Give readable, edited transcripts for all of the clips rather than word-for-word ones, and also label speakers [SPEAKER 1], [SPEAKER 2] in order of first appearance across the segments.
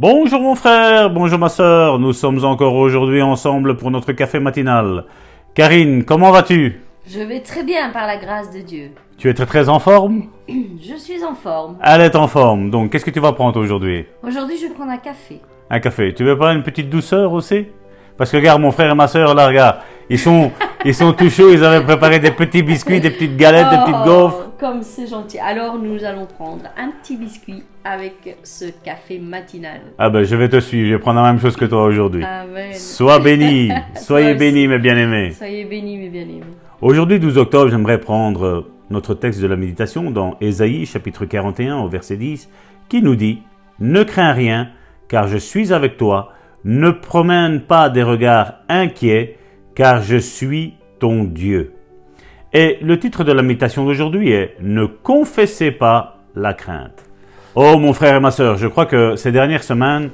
[SPEAKER 1] Bonjour mon frère, bonjour ma sœur, nous sommes encore aujourd'hui ensemble pour notre café matinal. Karine, comment vas-tu?
[SPEAKER 2] Je vais très bien par la grâce de Dieu.
[SPEAKER 1] Tu es très en forme?
[SPEAKER 2] Je suis en forme.
[SPEAKER 1] Elle est en forme, donc qu'est-ce que tu vas prendre aujourd'hui?
[SPEAKER 2] Aujourd'hui, je vais prendre un café.
[SPEAKER 1] Un café. Tu veux pas une petite douceur aussi? Parce que regarde, mon frère et ma sœur, là, regarde, ils sont tout chauds, ils avaient préparé des petits biscuits, des petites galettes, des petites gaufres.
[SPEAKER 2] Comme c'est gentil. Alors, nous allons prendre un petit biscuit avec ce café matinal.
[SPEAKER 1] Ah ben, je vais te suivre, je vais prendre la même chose que toi aujourd'hui.
[SPEAKER 2] Amen.
[SPEAKER 1] Sois béni, soyez
[SPEAKER 2] Toi
[SPEAKER 1] bénis
[SPEAKER 2] aussi.
[SPEAKER 1] mes bien-aimés.
[SPEAKER 2] Soyez bénis, mes bien-aimés.
[SPEAKER 1] Aujourd'hui, 12 octobre, j'aimerais prendre notre texte de la méditation dans Ésaïe, chapitre 41, au verset 10, qui nous dit « Ne crains rien, car je suis avec toi. Ne promène pas des regards inquiets, car je suis ton Dieu. » Et le titre de la méditation d'aujourd'hui est « Ne confessez pas la crainte ». Oh mon frère et ma sœur, je crois que ces dernières semaines,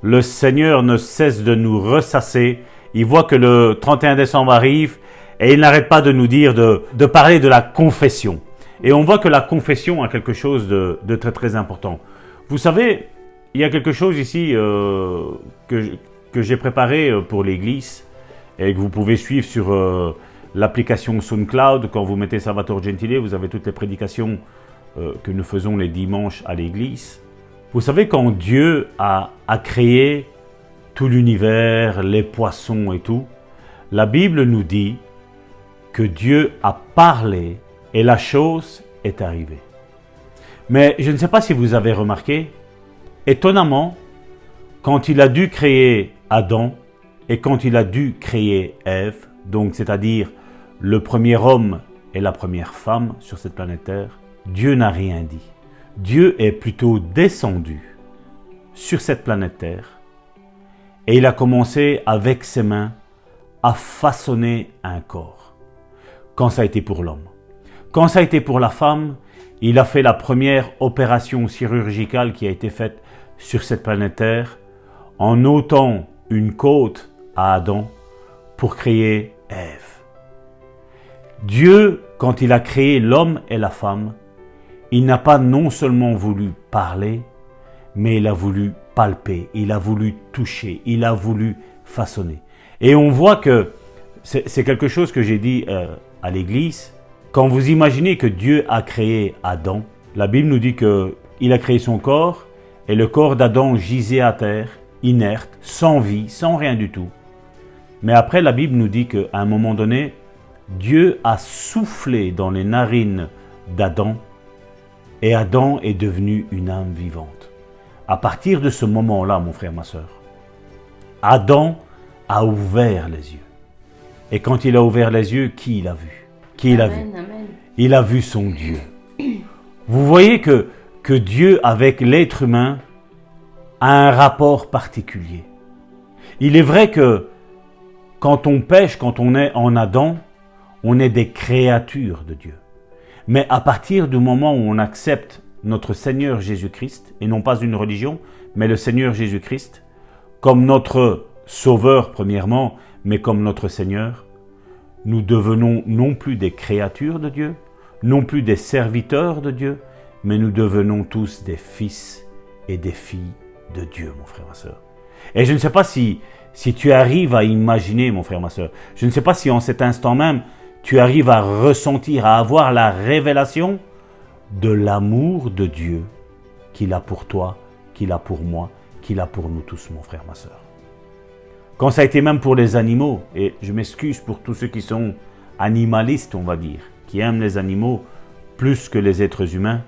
[SPEAKER 1] le Seigneur ne cesse de nous ressasser. Il voit que le 31 décembre arrive et il n'arrête pas de nous dire de parler de la confession. Et on voit que la confession a quelque chose de très très important. Vous savez, il y a quelque chose ici que j'ai préparé pour l'église et que vous pouvez suivre sur l'application SoundCloud. Quand vous mettez Salvatore Gentile, vous avez toutes les prédications que nous faisons les dimanches à l'église. Vous savez, quand Dieu a créé tout l'univers, les poissons et tout, la Bible nous dit que Dieu a parlé et la chose est arrivée. Mais je ne sais pas si vous avez remarqué, étonnamment, quand il a dû créer Adam et quand il a dû créer Ève, donc c'est-à-dire le premier homme et la première femme sur cette planète Terre, Dieu n'a rien dit. Dieu est plutôt descendu sur cette planète Terre et il a commencé avec ses mains à façonner un corps. Quand ça a été pour l'homme. Quand ça a été pour la femme, il a fait la première opération chirurgicale qui a été faite sur cette planète Terre en ôtant une côte à Adam pour créer Ève. Dieu, quand il a créé l'homme et la femme, il n'a pas non seulement voulu parler, mais il a voulu palper, il a voulu toucher, il a voulu façonner. Et on voit que c'est quelque chose que j'ai dit à l'église. Quand vous imaginez que Dieu a créé Adam, la Bible nous dit qu'il a créé son corps et le corps d'Adam gisait à terre, inerte, sans vie, sans rien du tout. Mais après, la Bible nous dit qu'à un moment donné, Dieu a soufflé dans les narines d'Adam et Adam est devenu une âme vivante. À partir de ce moment-là, mon frère, ma sœur, Adam a ouvert les yeux. Et quand il a ouvert les yeux, qui il a vu? Qui il a vu?
[SPEAKER 2] Amen.
[SPEAKER 1] Il a vu son Dieu. Vous voyez que Dieu, avec l'être humain, a un rapport particulier. Il est vrai que quand on pêche, quand on est en Adam, on est des créatures de Dieu. Mais à partir du moment où on accepte notre Seigneur Jésus-Christ, et non pas une religion, mais le Seigneur Jésus-Christ, comme notre Sauveur premièrement, mais comme notre Seigneur, nous devenons non plus des créatures de Dieu, non plus des serviteurs de Dieu, mais nous devenons tous des fils et des filles de Dieu, mon frère, ma soeur. Et je ne sais pas si tu arrives à imaginer, mon frère, ma soeur, je ne sais pas si en cet instant même, tu arrives à ressentir, à avoir la révélation de l'amour de Dieu qu'il a pour toi, qu'il a pour moi, qu'il a pour nous tous, mon frère, ma soeur. Quand ça a été même pour les animaux, et je m'excuse pour tous ceux qui sont animalistes, on va dire, qui aiment les animaux plus que les êtres humains,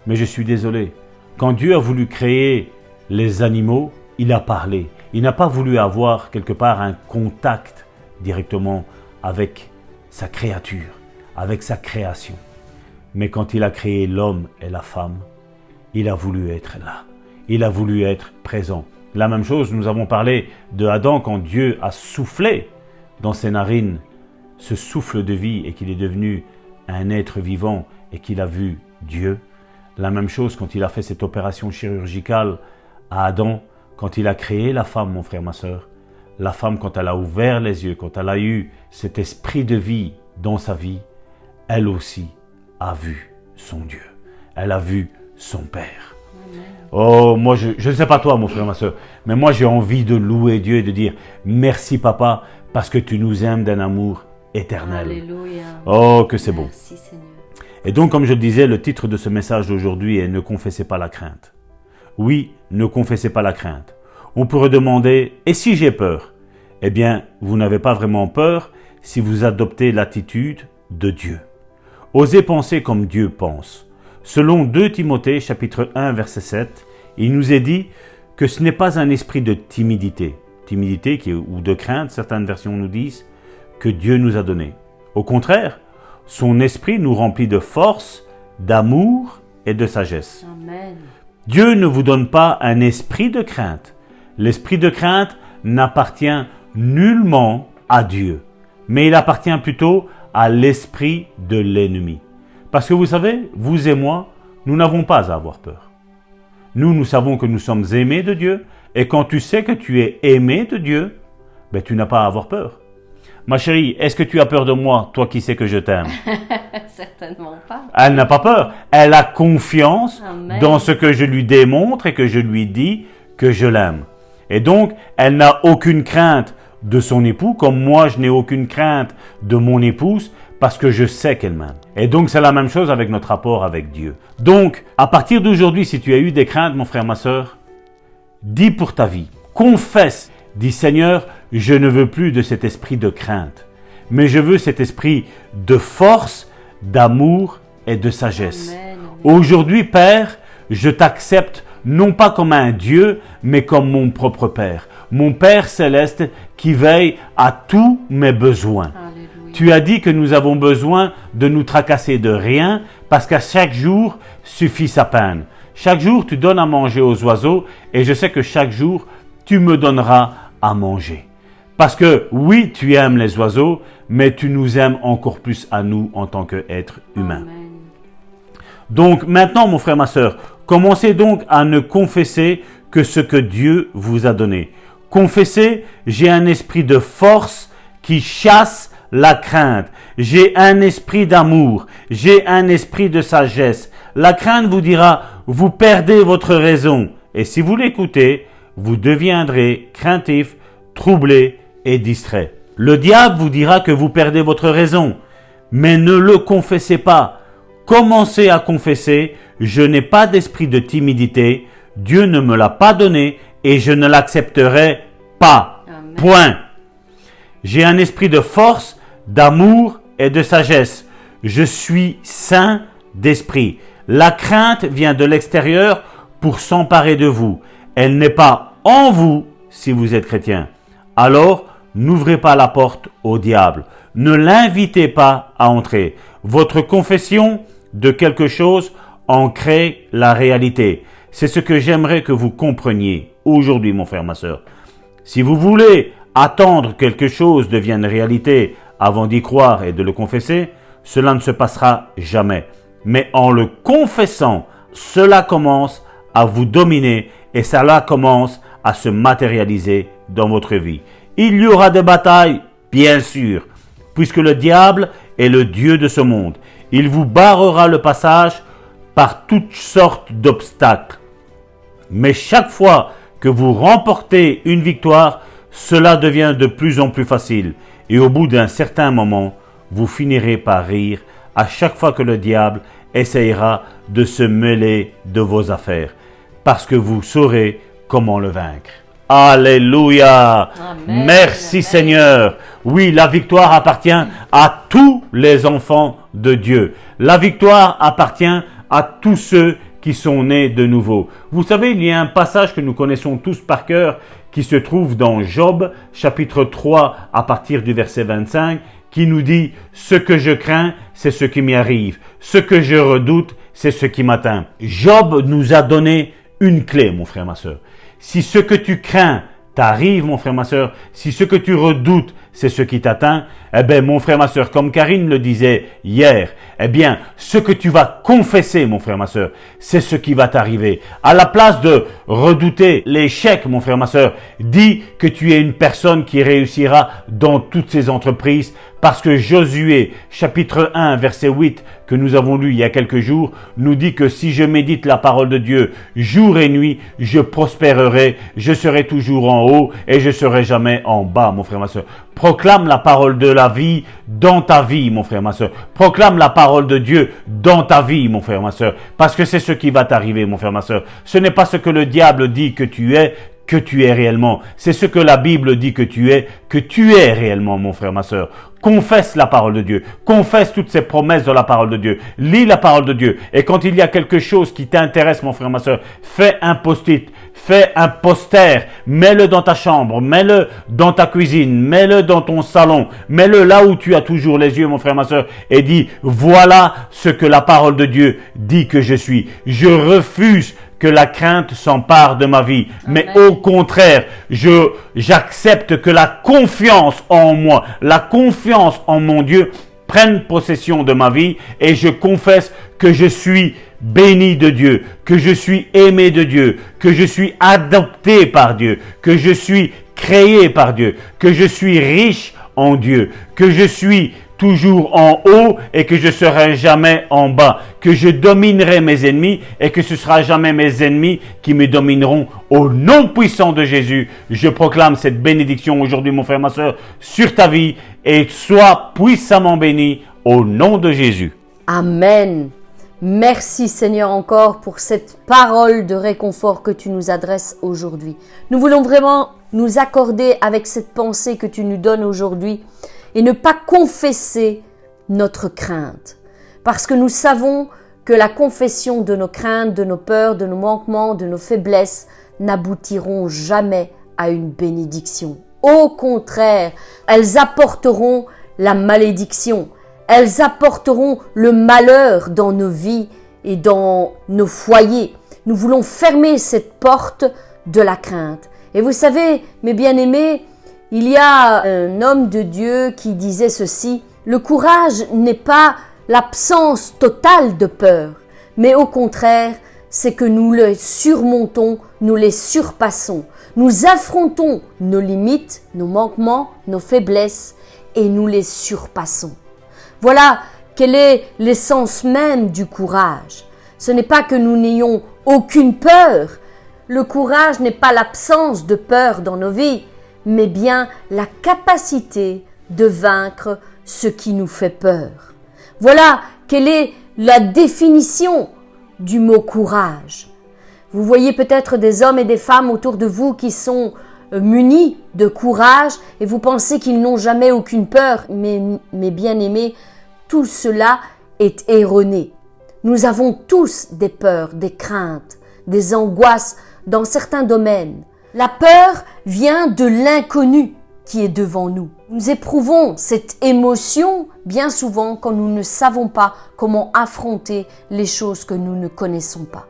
[SPEAKER 1] mais je suis désolé. Quand Dieu a voulu créer les animaux, il a parlé. Il n'a pas voulu avoir quelque part un contact directement avec sa créature, avec sa création. Mais quand il a créé l'homme et la femme, il a voulu être là. Il a voulu être présent. La même chose, nous avons parlé de Adam quand Dieu a soufflé dans ses narines ce souffle de vie et qu'il est devenu un être vivant et qu'il a vu Dieu. La même chose quand il a fait cette opération chirurgicale à Adam, quand il a créé la femme, mon frère, ma sœur. La femme, quand elle a ouvert les yeux, quand elle a eu cet esprit de vie dans sa vie, elle aussi a vu son Dieu. Elle a vu son Père. Oh, moi, je ne sais pas toi, mon frère, ma soeur, mais moi, j'ai envie de louer Dieu et de dire merci, papa, parce que tu nous aimes d'un amour éternel.
[SPEAKER 2] Alléluia.
[SPEAKER 1] Oh, que c'est beau.
[SPEAKER 2] Merci Seigneur.
[SPEAKER 1] Et donc, comme je le disais, le titre de ce message d'aujourd'hui est « Ne confessez pas la crainte ». Oui, ne confessez pas la crainte. On pourrait demander « Et si j'ai peur ?» Eh bien, vous n'avez pas vraiment peur si vous adoptez l'attitude de Dieu. Osez penser comme Dieu pense. Selon 2 Timothée, chapitre 1, verset 7, il nous est dit que ce n'est pas un esprit de timidité, ou de crainte, certaines versions nous disent, que Dieu nous a donné. Au contraire, son esprit nous remplit de force, d'amour et de sagesse.
[SPEAKER 2] Amen.
[SPEAKER 1] Dieu ne vous donne pas un esprit de crainte. L'esprit de crainte n'appartient nullement à Dieu, mais il appartient plutôt à l'esprit de l'ennemi. Parce que vous savez, vous et moi, nous n'avons pas à avoir peur. Nous savons que nous sommes aimés de Dieu, et quand tu sais que tu es aimé de Dieu, ben, tu n'as pas à avoir peur. Ma chérie, est-ce que tu as peur de moi, toi qui sais que je t'aime?
[SPEAKER 2] Certainement pas.
[SPEAKER 1] Elle n'a pas peur. Elle a confiance
[SPEAKER 2] Amen.
[SPEAKER 1] dans ce que je lui démontre et que je lui dis que je l'aime. Et donc, elle n'a aucune crainte de son époux, comme moi, je n'ai aucune crainte de mon épouse, parce que je sais qu'elle m'aime. Et donc, c'est la même chose avec notre rapport avec Dieu. Donc, à partir d'aujourd'hui, si tu as eu des craintes, mon frère, ma sœur, dis pour ta vie, confesse, dis Seigneur, je ne veux plus de cet esprit de crainte, mais je veux cet esprit de force, d'amour et de sagesse.
[SPEAKER 2] Amen.
[SPEAKER 1] Aujourd'hui, Père, je t'accepte non pas comme un Dieu, mais comme mon propre Père. Mon Père céleste qui veille à tous mes besoins.
[SPEAKER 2] Alléluia.
[SPEAKER 1] Tu as dit que nous avons besoin de nous tracasser de rien parce qu'à chaque jour suffit sa peine. Chaque jour, tu donnes à manger aux oiseaux et je sais que chaque jour, tu me donneras à manger. Parce que oui, tu aimes les oiseaux, mais tu nous aimes encore plus à nous en tant qu'êtres humains.
[SPEAKER 2] Amen.
[SPEAKER 1] Donc maintenant, mon frère, ma sœur, commencez donc à ne confesser que ce que Dieu vous a donné. Confessez, j'ai un esprit de force qui chasse la crainte. J'ai un esprit d'amour. J'ai un esprit de sagesse. La crainte vous dira, vous perdez votre raison. Et si vous l'écoutez, vous deviendrez craintif, troublé et distrait. Le diable vous dira que vous perdez votre raison, mais ne le confessez pas. Commencez à confesser, je n'ai pas d'esprit de timidité, Dieu ne me l'a pas donné et je ne l'accepterai pas.
[SPEAKER 2] Amen.
[SPEAKER 1] Point. J'ai un esprit de force, d'amour et de sagesse. Je suis saint d'esprit. La crainte vient de l'extérieur pour s'emparer de vous. Elle n'est pas en vous si vous êtes chrétien. Alors, n'ouvrez pas la porte au diable. Ne l'invitez pas à entrer. Votre confession de quelque chose en crée la réalité. C'est ce que j'aimerais que vous compreniez aujourd'hui, mon frère, ma sœur. Si vous voulez attendre que quelque chose devienne réalité avant d'y croire et de le confesser, cela ne se passera jamais. Mais en le confessant, cela commence à vous dominer et cela commence à se matérialiser dans votre vie. Il y aura des batailles, bien sûr, puisque le diable est le Dieu de ce monde. Il vous barrera le passage par toutes sortes d'obstacles. Mais chaque fois que vous remportez une victoire, cela devient de plus en plus facile. Et au bout d'un certain moment, vous finirez par rire à chaque fois que le diable essayera de se mêler de vos affaires. Parce que vous saurez comment le vaincre. Alléluia!
[SPEAKER 2] Amen.
[SPEAKER 1] Merci
[SPEAKER 2] Amen.
[SPEAKER 1] Seigneur. Oui, la victoire appartient à tous les enfants de Dieu. La victoire appartient à tous ceux qui sont nés de nouveau. Vous savez, il y a un passage que nous connaissons tous par cœur qui se trouve dans Job, chapitre 3, à partir du verset 25, qui nous dit « Ce que je crains, c'est ce qui m'y arrive. Ce que je redoute, c'est ce qui m'atteint. » Job nous a donné une clé, mon frère, ma sœur. Si ce que tu crains t'arrive, mon frère, ma sœur, si ce que tu redoutes c'est ce qui t'atteint, eh bien, mon frère, ma sœur, comme Karine le disait hier, eh bien, ce que tu vas confesser, mon frère, ma sœur, c'est ce qui va t'arriver. À la place de redouter l'échec, mon frère, ma sœur, dis que tu es une personne qui réussira dans toutes ses entreprises, parce que Josué, chapitre 1, verset 8, que nous avons lu il y a quelques jours, nous dit que si je médite la parole de Dieu jour et nuit, je prospérerai, je serai toujours en haut et je serai jamais en bas, mon frère, ma sœur. Proclame la parole de la vie dans ta vie, mon frère, ma sœur. Proclame la parole de Dieu dans ta vie, mon frère, ma sœur, parce que c'est ce qui va t'arriver, mon frère, ma sœur. Ce n'est pas ce que le diable dit que tu es réellement. C'est ce que la Bible dit que tu es réellement, mon frère, ma sœur. Confesse la parole de Dieu. Confesse toutes ces promesses de la parole de Dieu. Lis la parole de Dieu. Et quand il y a quelque chose qui t'intéresse, mon frère, ma sœur, fais un post-it, fais un poster, mets-le dans ta chambre, mets-le dans ta cuisine, mets-le dans ton salon, mets-le là où tu as toujours les yeux, mon frère, ma sœur, et dis, voilà ce que la parole de Dieu dit que je suis. Je refuse que la crainte s'empare de ma vie. Mais au contraire, j'accepte que la confiance en moi, la confiance en mon Dieu prenne possession de ma vie et je confesse que je suis béni de Dieu, que je suis aimé de Dieu, que je suis adopté par Dieu, que je suis créé par Dieu, que je suis riche en Dieu, que je suis toujours en haut et que je serai jamais en bas, que je dominerai mes ennemis et que ce sera jamais mes ennemis qui me domineront. Au nom puissant de Jésus, je proclame cette bénédiction aujourd'hui, mon frère, ma sœur, sur ta vie et sois puissamment béni au nom de Jésus.
[SPEAKER 2] Amen. Merci Seigneur encore pour cette parole de réconfort que tu nous adresses aujourd'hui. Nous voulons vraiment nous accorder avec cette pensée que tu nous donnes aujourd'hui et ne pas confesser notre crainte. Parce que nous savons que la confession de nos craintes, de nos peurs, de nos manquements, de nos faiblesses n'aboutiront jamais à une bénédiction. Au contraire, elles apporteront la malédiction. Elles apporteront le malheur dans nos vies et dans nos foyers. Nous voulons fermer cette porte de la crainte. Et vous savez, mes bien-aimés, il y a un homme de Dieu qui disait ceci: le courage n'est pas l'absence totale de peur, mais au contraire, c'est que nous les surmontons, nous les surpassons. Nous affrontons nos limites, nos manquements, nos faiblesses et nous les surpassons. Voilà quelle est l'essence même du courage. Ce n'est pas que nous n'ayons aucune peur. Le courage n'est pas l'absence de peur dans nos vies, mais bien la capacité de vaincre ce qui nous fait peur. Voilà quelle est la définition du mot courage. Vous voyez peut-être des hommes et des femmes autour de vous qui sont munis de courage et vous pensez qu'ils n'ont jamais aucune peur, mais mes bien-aimés, tout cela est erroné. Nous avons tous des peurs, des craintes, des angoisses dans certains domaines. La peur vient de l'inconnu qui est devant nous. Nous éprouvons cette émotion bien souvent quand nous ne savons pas comment affronter les choses que nous ne connaissons pas.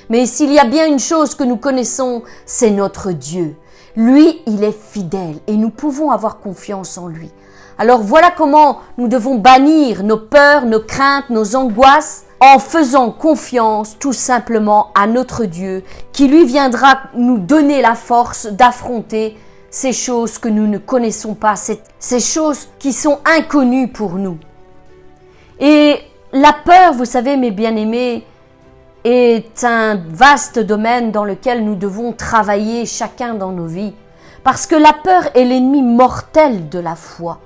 [SPEAKER 2] Mais s'il y a bien une chose que nous connaissons, c'est notre Dieu. Lui, il est fidèle et nous pouvons avoir confiance en lui. Alors voilà comment nous devons bannir nos peurs, nos craintes, nos angoisses en faisant confiance tout simplement à notre Dieu qui lui viendra nous donner la force d'affronter ces choses que nous ne connaissons pas, ces choses qui sont inconnues pour nous. Et la peur, vous savez mes bien-aimés, est un vaste domaine dans lequel nous devons travailler chacun dans nos vies. Parce que la peur est l'ennemi mortel de la foi.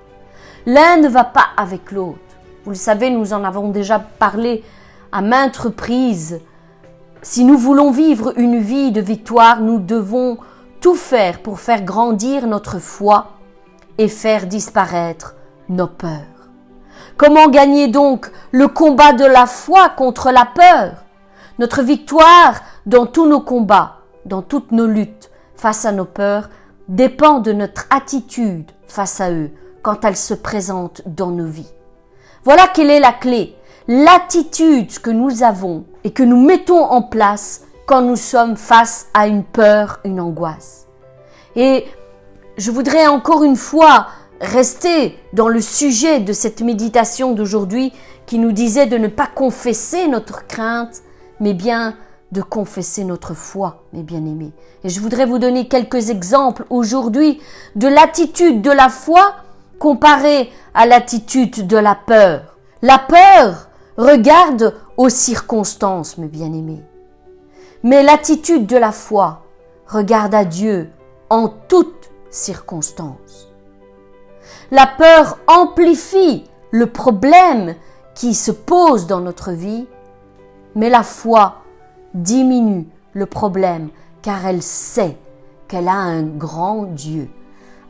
[SPEAKER 2] L'un ne va pas avec l'autre. Vous le savez, nous en avons déjà parlé à maintes reprises. Si nous voulons vivre une vie de victoire, nous devons tout faire pour faire grandir notre foi et faire disparaître nos peurs. Comment gagner donc le combat de la foi contre la peur? Notre victoire dans tous nos combats, dans toutes nos luttes face à nos peurs, dépend de notre attitude face à eux quand elles se présentent dans nos vies. Voilà quelle est la clé, l'attitude que nous avons et que nous mettons en place quand nous sommes face à une peur, une angoisse. Et je voudrais encore une fois rester dans le sujet de cette méditation d'aujourd'hui qui nous disait de ne pas confesser notre crainte, mais bien de confesser notre foi, mes bien-aimés. Et je voudrais vous donner quelques exemples aujourd'hui de l'attitude de la foi comparée à l'attitude de la peur. La peur regarde aux circonstances, mes bien-aimés. Mais l'attitude de la foi regarde à Dieu en toutes circonstances. La peur amplifie le problème qui se pose dans notre vie, mais la foi diminue le problème car elle sait qu'elle a un grand Dieu,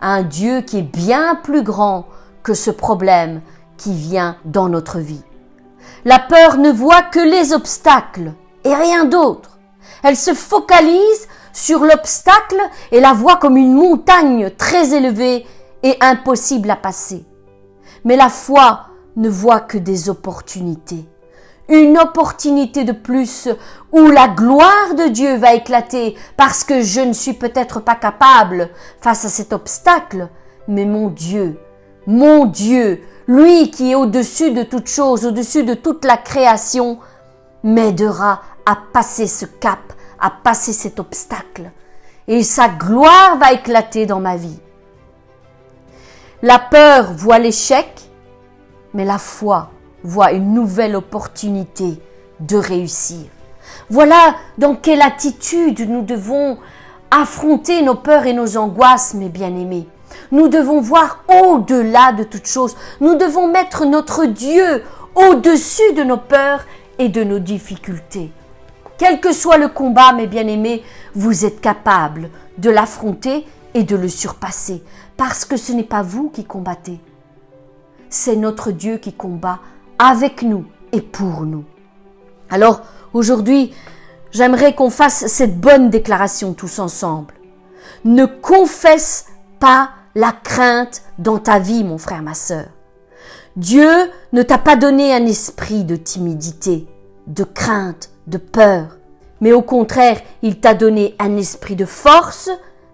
[SPEAKER 2] un Dieu qui est bien plus grand que ce problème qui vient dans notre vie. La peur ne voit que les obstacles et rien d'autre. Elle se focalise sur l'obstacle et la voit comme une montagne très élevée et impossible à passer. Mais la foi ne voit que des opportunités. Une opportunité de plus où la gloire de Dieu va éclater parce que je ne suis peut-être pas capable face à cet obstacle, mais mon Dieu, lui qui est au-dessus de toute chose, au-dessus de toute la création, m'aidera à passer ce cap, à passer cet obstacle. Et sa gloire va éclater dans ma vie. La peur voit l'échec, mais la foi voit une nouvelle opportunité de réussir. Voilà dans quelle attitude nous devons affronter nos peurs et nos angoisses, mes bien-aimés. Nous devons voir au-delà de toute chose. Nous devons mettre notre Dieu au-dessus de nos peurs et de nos difficultés. Quel que soit le combat, mes bien-aimés, vous êtes capables de l'affronter et de le surpasser. Parce que ce n'est pas vous qui combattez. C'est notre Dieu qui combat avec nous et pour nous. Alors, aujourd'hui, j'aimerais qu'on fasse cette bonne déclaration tous ensemble. Ne confesse pas la crainte dans ta vie, mon frère, ma sœur. Dieu ne t'a pas donné un esprit de timidité, de crainte, de peur, mais au contraire, il t'a donné un esprit de force,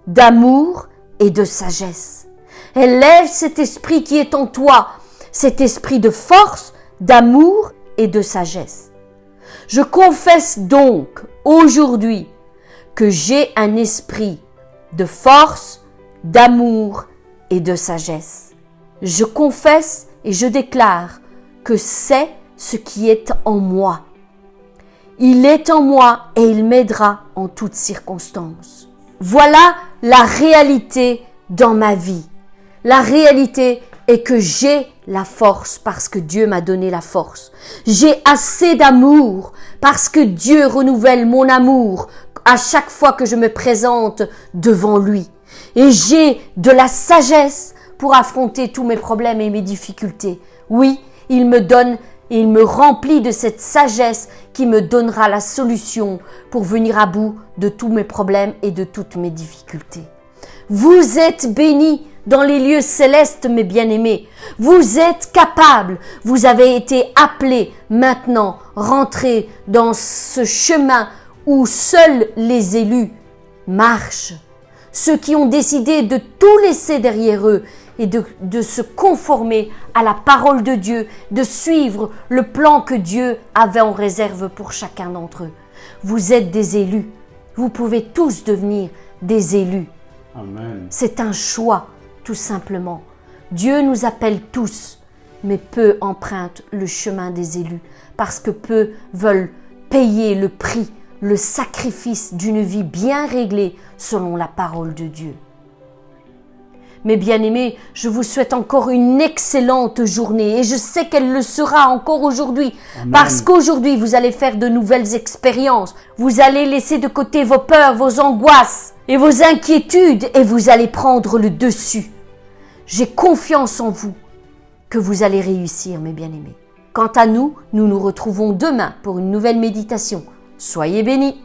[SPEAKER 2] d'amour et de sagesse. Élève cet esprit qui est en toi, cet esprit de force, d'amour et de sagesse. Je confesse donc aujourd'hui que j'ai un esprit de force, d'amour et de sagesse. Je confesse et je déclare que c'est ce qui est en moi. Il est en moi et il m'aidera en toutes circonstances. Voilà la réalité dans ma vie. La réalité est que j'ai la force parce que Dieu m'a donné la force. J'ai assez d'amour parce que Dieu renouvelle mon amour à chaque fois que je me présente devant lui. Et j'ai de la sagesse pour affronter tous mes problèmes et mes difficultés. Oui, il me donne et il me remplit de cette sagesse qui me donnera la solution pour venir à bout de tous mes problèmes et de toutes mes difficultés. Vous êtes bénis dans les lieux célestes, mes bien-aimés. Vous êtes capables, vous avez été appelés maintenant, rentrez dans ce chemin où seuls les élus marchent. Ceux qui ont décidé de tout laisser derrière eux et de se conformer à la parole de Dieu, de suivre le plan que Dieu avait en réserve pour chacun d'entre eux. Vous êtes des élus. Vous pouvez tous devenir des élus.
[SPEAKER 1] Amen.
[SPEAKER 2] C'est un choix, tout simplement. Dieu nous appelle tous, mais peu empruntent le chemin des élus, parce que peu veulent payer le prix, le sacrifice d'une vie bien réglée selon la parole de Dieu. Mes bien-aimés, je vous souhaite encore une excellente journée et je sais qu'elle le sera encore aujourd'hui.
[SPEAKER 1] Amen.
[SPEAKER 2] Parce qu'aujourd'hui, vous allez faire de nouvelles expériences. Vous allez laisser de côté vos peurs, vos angoisses et vos inquiétudes et vous allez prendre le dessus. J'ai confiance en vous que vous allez réussir, mes bien-aimés. Quant à nous, nous nous retrouvons demain pour une nouvelle méditation. Soyez bénis.